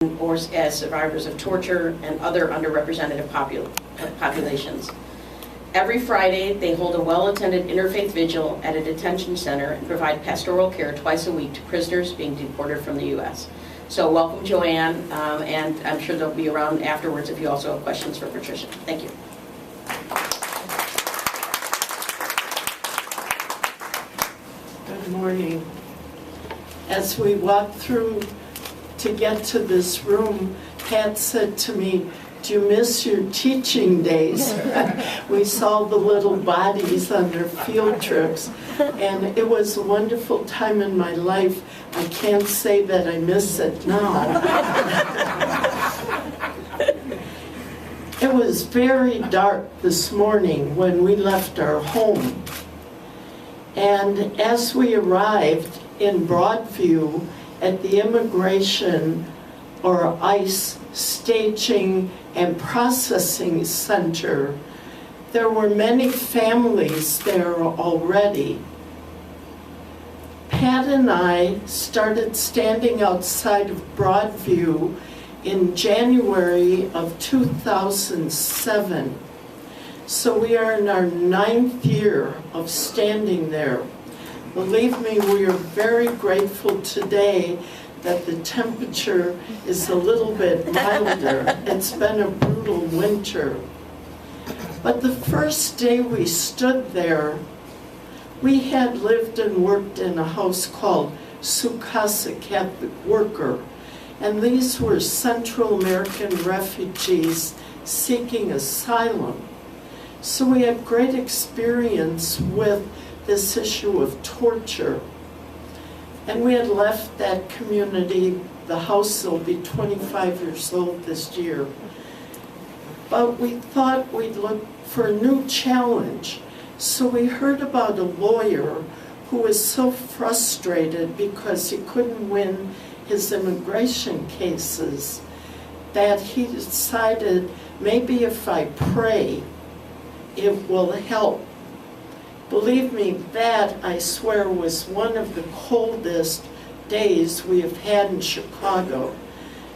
or as survivors of torture and other underrepresented populations. Every Friday, they hold a well-attended interfaith vigil at a detention center and provide pastoral care twice a week to prisoners being deported from the U.S. So welcome, JoAnn, and I'm sure they'll be around afterwards if you also have questions for Patricia. Thank you. Good morning. As we walked through to get to this room, Pat said to me, "Do you miss your teaching days?" We saw the little bodies on their field trips, and it was a wonderful time in my life. I can't say that I miss it now. It was very dark this morning when we left our home. And as we arrived in Broadview at the Immigration or ICE Staging and Processing Center, there were many families there already. Pat and I started standing outside of Broadview in January of 2007. So we are in our 9th year of standing there. Believe me, we are very grateful today that the temperature is a little bit milder. It's been a brutal winter. But the first day we stood there, we had lived and worked in a house called Su Casa Catholic Worker, and these were Central American refugees seeking asylum. So we had great experience with this issue of torture. And we had left that community. The house will be 25 years old this year. But we thought we'd look for a new challenge. So we heard about a lawyer who was so frustrated because he couldn't win his immigration cases that he decided, maybe if I pray, it will help. Believe me, that, I swear, was one of the coldest days we have had in Chicago.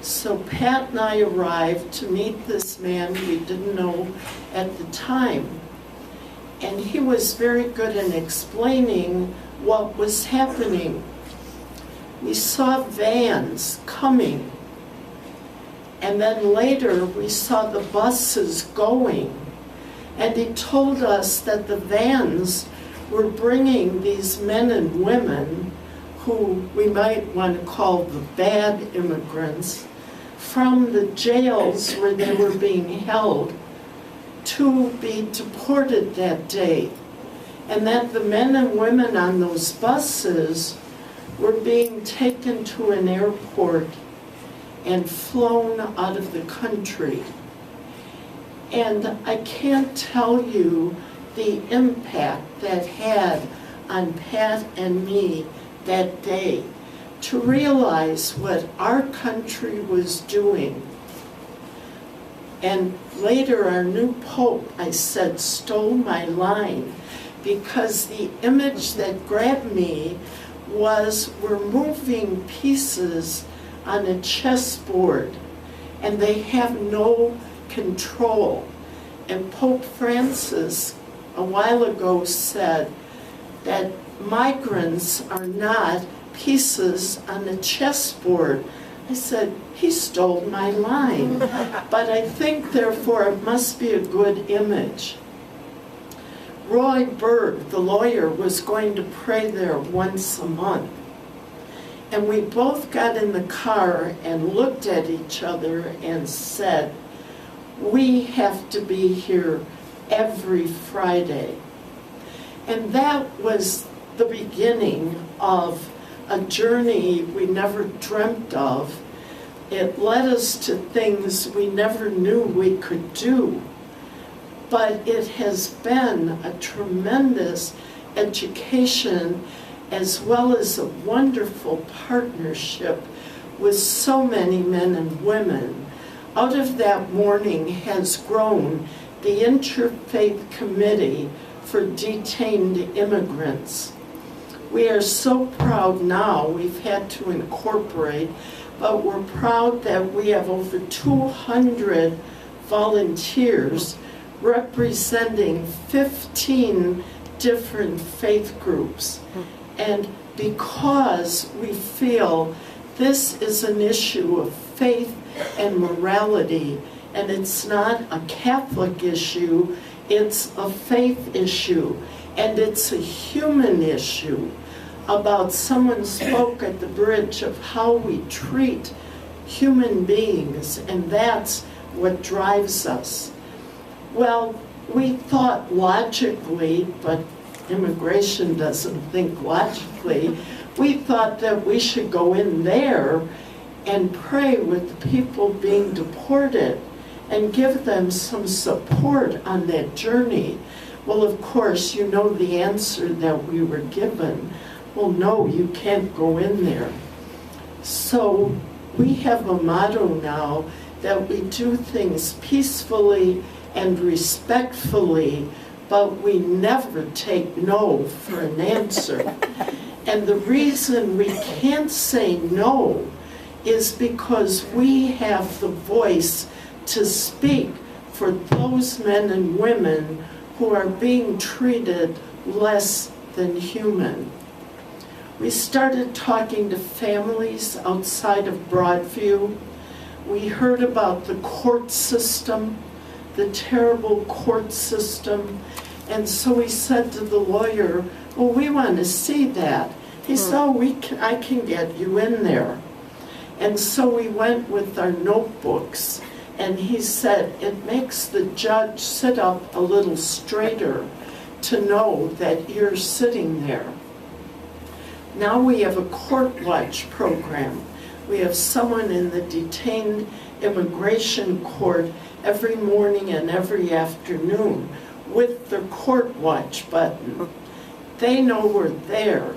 So Pat and I arrived to meet this man we didn't know at the time. And he was very good in explaining what was happening. We saw vans coming, and then later we saw the buses going. And he told us that the vans were bringing these men and women, who we might want to call the bad immigrants, from the jails where they were being held to be deported that day. And that the men and women on those buses were being taken to an airport and flown out of the country. And I can't tell you the impact that had on Pat and me that day, to realize what our country was doing. And later our new Pope, I said, stole my line, because the image that grabbed me was we're moving pieces on a chessboard and they have no control. And Pope Francis a while ago said that migrants are not pieces on a chessboard. I said, he stole my line. But I think, therefore, it must be a good image. Roy Berg, the lawyer, was going to pray there once a month. And we both got in the car and looked at each other and said, we have to be here every Friday. And that was the beginning of a journey we never dreamt of. It led us to things we never knew we could do. But it has been a tremendous education, as well as a wonderful partnership with so many men and women. Out of that morning has grown the Interfaith Committee for Detained Immigrants. We are so proud now, we've had to incorporate, but we're proud that we have over 200 volunteers representing 15 different faith groups. And because we feel this is an issue of faith and morality, and it's not a Catholic issue, it's a faith issue, and it's a human issue. About someone spoke at the bridge of how we treat human beings, and that's what drives us. Well, we thought logically, but immigration doesn't think logically, we thought that we should go in there and pray with the people being deported and give them some support on that journey. Well, of course, you know the answer that we were given. Well, no, you can't go in there. So we have a motto now that we do things peacefully and respectfully, but we never take no for an answer. And the reason we can't say no is because we have the voice to speak for those men and women who are being treated less than human. We started talking to families outside of Broadview. We heard about the court system, the terrible court system, and so we said to the lawyer, well, we want to see that. He said, oh, I can get you in there. And so we went with our notebooks, and he said, it makes the judge sit up a little straighter to know that you're sitting there. Now we have a court watch program. We have someone in the detained immigration court every morning and every afternoon with their court watch button. They know we're there.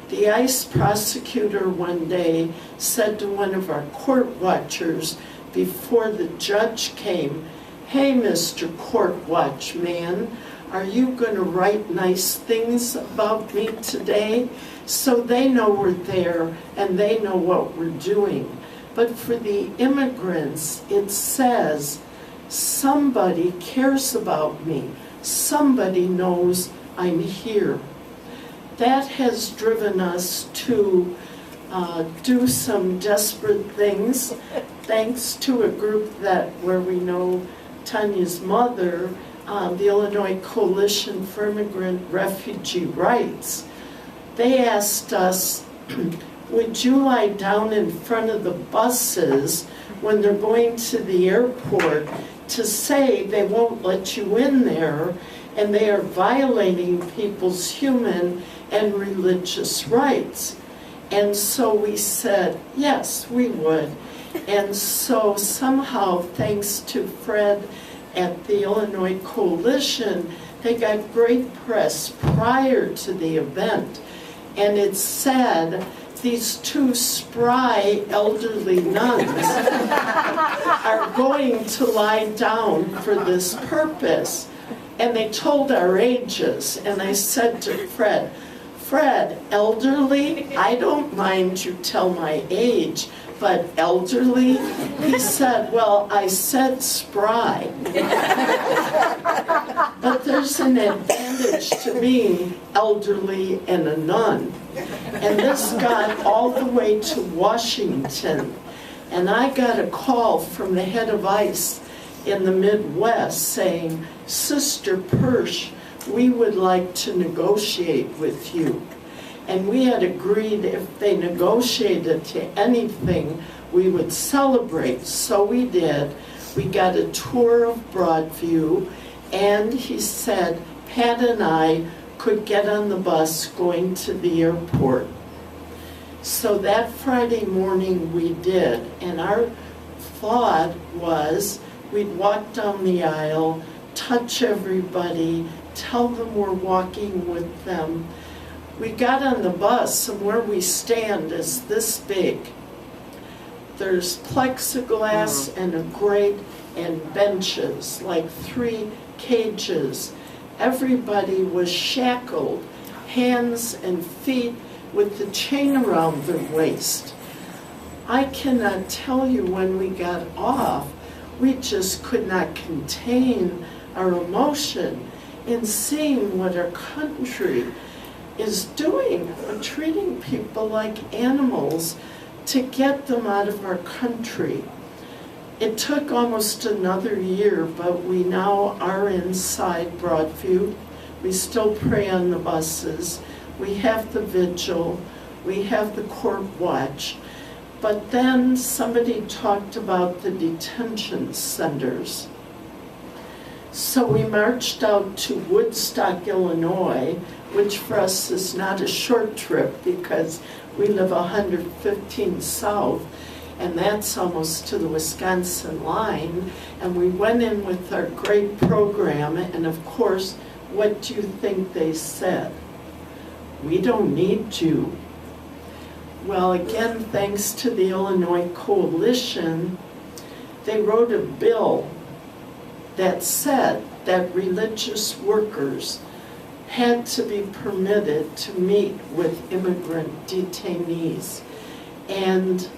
The ICE prosecutor one day said to one of our court watchers before the judge came, hey, Mr. Court Watch Man, are you going to write nice things about me today? So they know we're there and they know what we're doing. But for the immigrants, it says, somebody cares about me. Somebody knows I'm here. That has driven us to do some desperate things, thanks to a group where we know Tania's mother, the Illinois Coalition for Immigrant Refugee Rights. They asked us, would you lie down in front of the buses when they're going to the airport to say they won't let you in there and they are violating people's human and religious rights? And so we said, yes, we would. And so somehow, thanks to Fred at the Illinois Coalition, they got great press prior to the event. And it said, these two spry elderly nuns are going to lie down for this purpose. And they told our ages. And I said to Fred, elderly? I don't mind you tell my age, but elderly? He said, well, I said spry. But there's an advantage to being elderly and a nun. And this got all the way to Washington. And I got a call from the head of ICE in the Midwest saying, Sister Persch, we would like to negotiate with you. And we had agreed if they negotiated to anything, we would celebrate. So we did. We got a tour of Broadview, and he said Pat and I could get on the bus going to the airport. So that Friday morning we did, and our thought was we'd walk down the aisle, touch everybody, tell them we're walking with them. We got on the bus, and where we stand is this big. There's plexiglass and a grate and benches, like 3 cages. Everybody was shackled, hands and feet, with the chain around their waist. I cannot tell you when we got off, we just could not contain our emotion in seeing what our country is doing, treating people like animals to get them out of our country. It took almost another year, but we now are inside Broadview. We still pray on the buses. We have the vigil. We have the court watch. But then somebody talked about the detention centers. So we marched out to Woodstock, Illinois, which for us is not a short trip because we live 115 south, and that's almost to the Wisconsin line. And we went in with our great program, and of course, what do you think they said? We don't need you. Well, again, thanks to the Illinois Coalition, they wrote a bill that said that religious workers had to be permitted to meet with immigrant detainees. And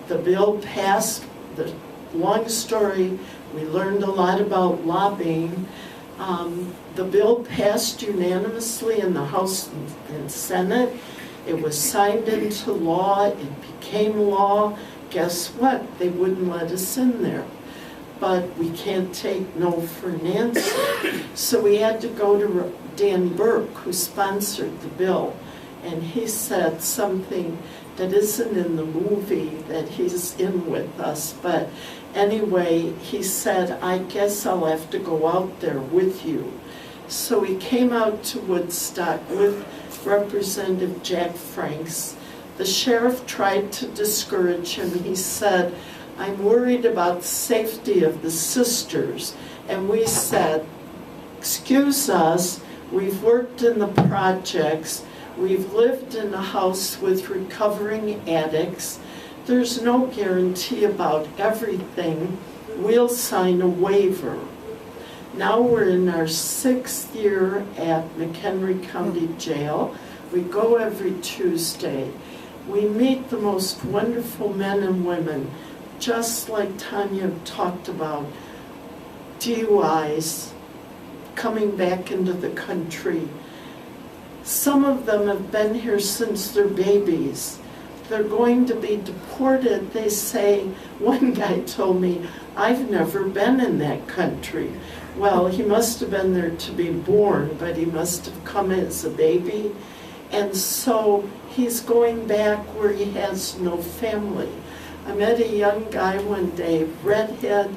the bill passed. The long story, we learned a lot about lobbying. The bill passed unanimously in the House and Senate. It was signed into law. It became law. Guess what? They wouldn't let us in there. But we can't take no for an answer. So we had to go to Dan Burke, who sponsored the bill, and he said something that isn't in the movie that he's in with us. But anyway, he said, I guess I'll have to go out there with you. So we came out to Woodstock with Representative Jack Franks. The sheriff tried to discourage him. He said, I'm worried about the safety of the sisters. And we said, excuse us, we've worked in the projects, we've lived in a house with recovering addicts. There's no guarantee about everything. We'll sign a waiver. Now we're in our 6th year at McHenry County Jail. We go every Tuesday. We meet the most wonderful men and women, just like Tania talked about, DUIs, coming back into the country. Some of them have been here since they're babies. They're going to be deported. They say, one guy told me, I've never been in that country. Well, he must have been there to be born, but he must have come as a baby. And so he's going back where he has no family. I met a young guy one day, redhead,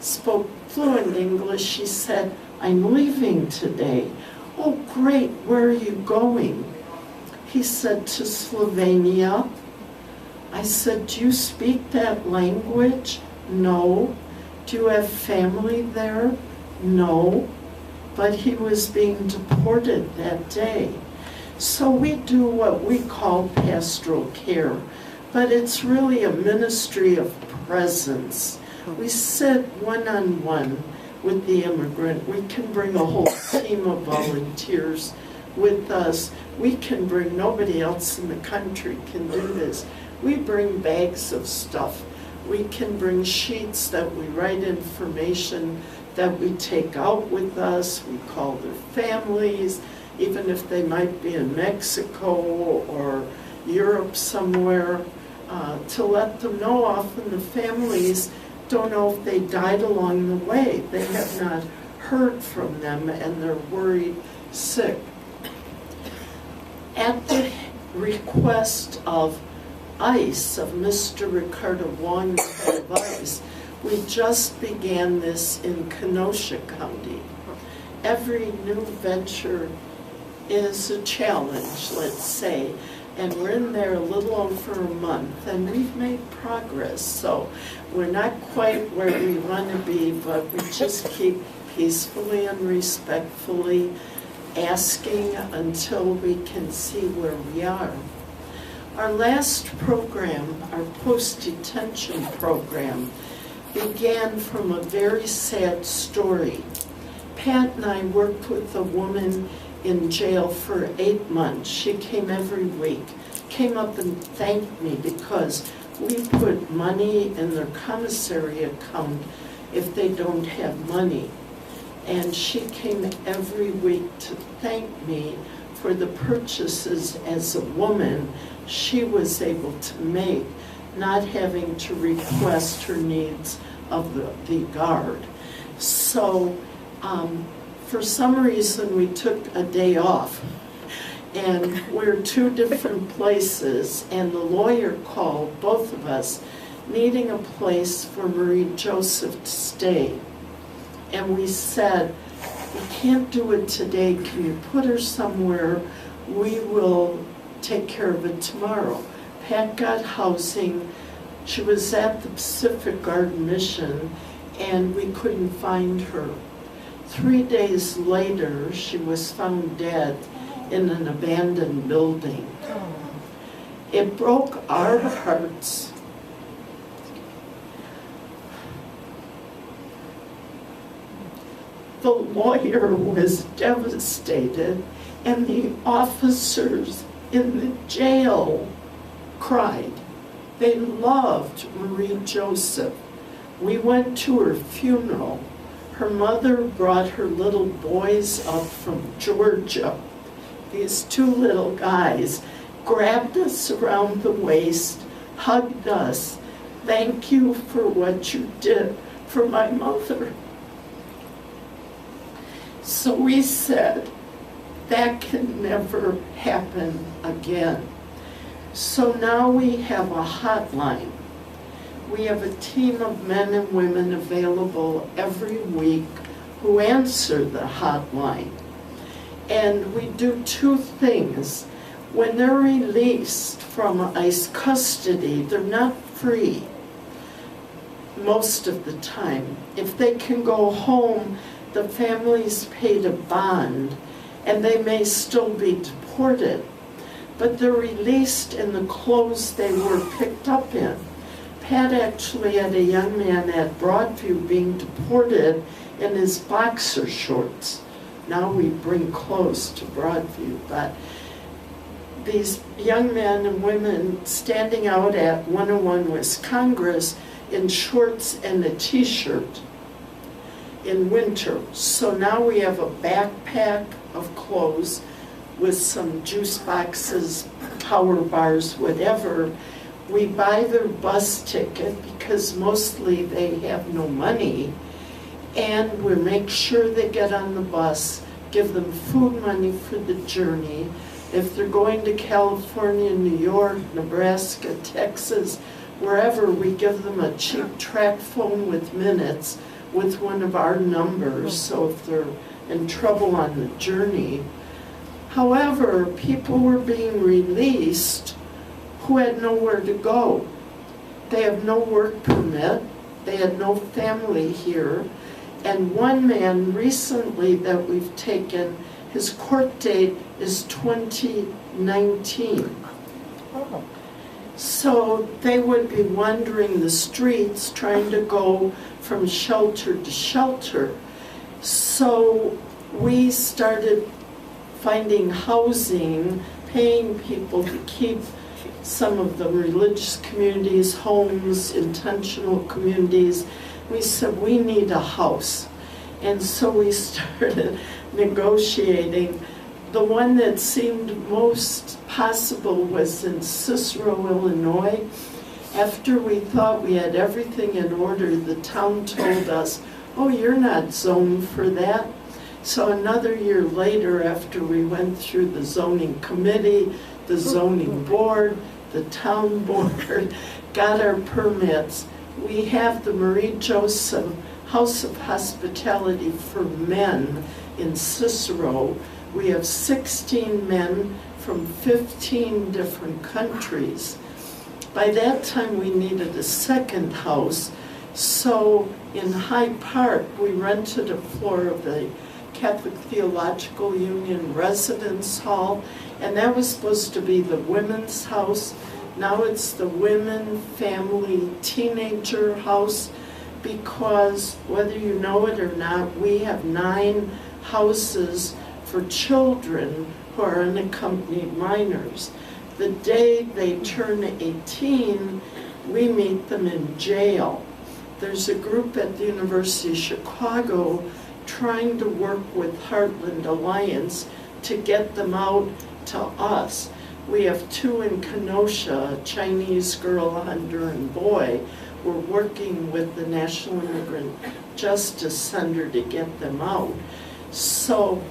spoke fluent English. He said, I'm leaving today. Oh, great, where are you going? He said, to Slovenia. I said, do you speak that language? No. Do you have family there? No. But he was being deported that day. So we do what we call pastoral care, but it's really a ministry of presence. We sit one-on-one with the immigrant. We can bring a whole team of volunteers with us. We can bring, nobody else in the country can do this. We bring bags of stuff. We can bring sheets that we write information that we take out with us. We call their families, even if they might be in Mexico or Europe somewhere, to let them know. Often the families don't know if they died along the way. They have not heard from them and they're worried sick. At the request of ICE, of Mr. Ricardo Wong, the head of ICE, we just began this in Kenosha County. Every new venture is a challenge, let's say, and we're in there a little over a month, and we've made progress. So we're not quite where we want to be, but we just keep peacefully and respectfully asking until we can see where we are. Our last program, our post-detention program, began from a very sad story. Pat and I worked with a woman in jail for 8 months. She came every week, came up and thanked me because we put money in their commissary account if they don't have money. And she came every week to thank me for the purchases as a woman she was able to make, not having to request her needs of the guard. So for some reason we took a day off, and we're two different places, and the lawyer called both of us needing a place for Marie Joseph to stay. And we said, we can't do it today, can you put her somewhere? We will take care of it tomorrow. Pat got housing. She was at the Pacific Garden Mission, and we couldn't find her. 3 days later, she was found dead in an abandoned building. It broke our hearts. The lawyer was devastated, and the officers in the jail cried. They loved Marie Joseph. We went to her funeral. Her mother brought her little boys up from Georgia. These two little guys grabbed us around the waist, hugged us. Thank you for what you did for my mother. So we said, that can never happen again. So now we have a hotline. We have a team of men and women available every week who answer the hotline. And we do two things. When they're released from ICE custody, they're not free most of the time. If they can go home, the families paid a bond, and they may still be deported. But they're released in the clothes they were picked up in. Pat actually had a young man at Broadview being deported in his boxer shorts. Now we bring clothes to Broadview, but these young men and women standing out at 101 West Congress in shorts and a t-shirt in winter. So now we have a backpack of clothes with some juice boxes, power bars, whatever. We buy their bus ticket because mostly they have no money, and we make sure they get on the bus, give them food money for the journey. If they're going to California, New York, Nebraska, Texas, wherever, we give them a cheap track phone with minutes with one of our numbers, so if they're in trouble on the journey. However, people were being released who had nowhere to go. They have no work permit, they had no family here, and one man recently that we've taken, his court date is 2019. Oh. So they would be wandering the streets trying to go from shelter to shelter. So we started finding housing, paying people to keep some of the religious communities, homes, intentional communities. We said, we need a house. And so we started negotiating. The one that seemed most possible was in Cicero, Illinois. After we thought we had everything in order, the town told us, oh, you're not zoned for that. So another year later, after we went through the zoning committee, the zoning board, the town board, got our permits, we have the Marie Joseph House of Hospitality for Men in Cicero. We have 16 men from 15 different countries. By that time, we needed a second house. So in Hyde Park, we rented a floor of the Catholic Theological Union Residence Hall, and that was supposed to be the women's house. Now it's the women, family, teenager house, because whether you know it or not, we have 9 houses for children who are unaccompanied minors. The day they turn 18, we meet them in jail. There's a group at the University of Chicago trying to work with Heartland Alliance to get them out to us. We have 2 in Kenosha, a Chinese girl, a Honduran boy. We're working with the National Immigrant Justice Center to get them out. So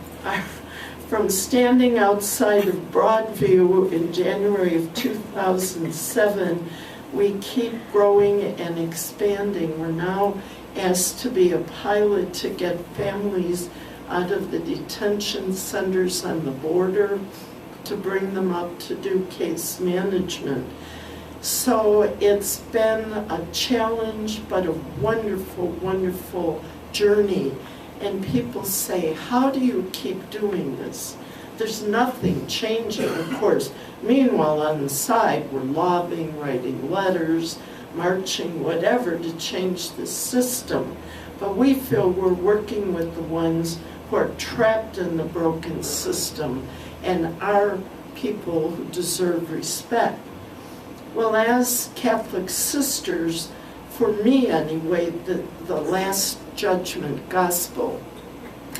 from standing outside of Broadview in January of 2007, we keep growing and expanding. We're now asked to be a pilot to get families out of the detention centers on the border to bring them up to do case management. So it's been a challenge, but a wonderful, wonderful journey. And people say, how do you keep doing this? There's nothing changing, of course. Meanwhile, on the side, we're lobbying, writing letters, marching, whatever, to change the system. But we feel we're working with the ones who are trapped in the broken system and are people who deserve respect. Well, as Catholic sisters, for me anyway, the Last Judgment Gospel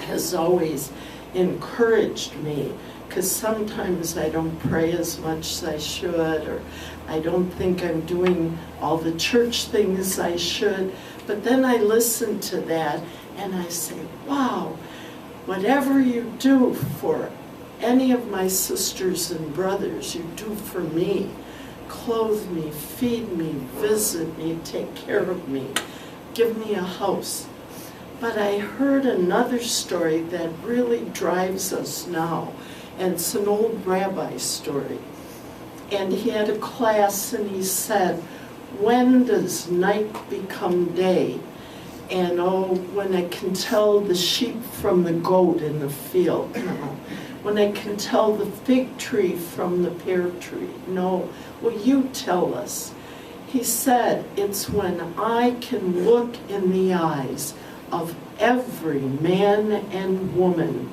has always encouraged me, because sometimes I don't pray as much as I should, or I don't think I'm doing all the church things I should. But then I listen to that and I say, wow, whatever you do for any of my sisters and brothers, you do for me. Clothe me, feed me, visit me, take care of me, give me a house. But I heard another story that really drives us now, and it's an old rabbi story. And he had a class and he said, when does night become day? And oh, when I can tell the sheep from the goat in the field. No. When I can tell the fig tree from the pear tree. No. Well, you tell us. He said, it's when I can look in the eyes of every man and woman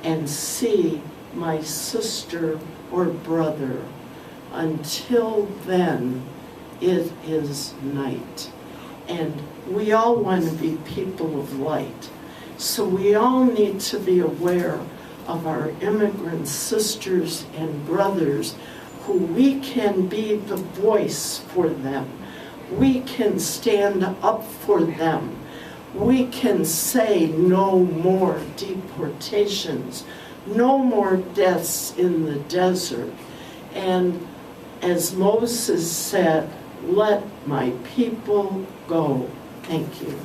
and see my sister or brother. Until then, it is night. And we all want to be people of light. So we all need to be aware of our immigrant sisters and brothers, who we can be the voice for them. We can stand up for them. We can say no more deportations, no more deaths in the desert. And as Moses said, let my people go. Thank you.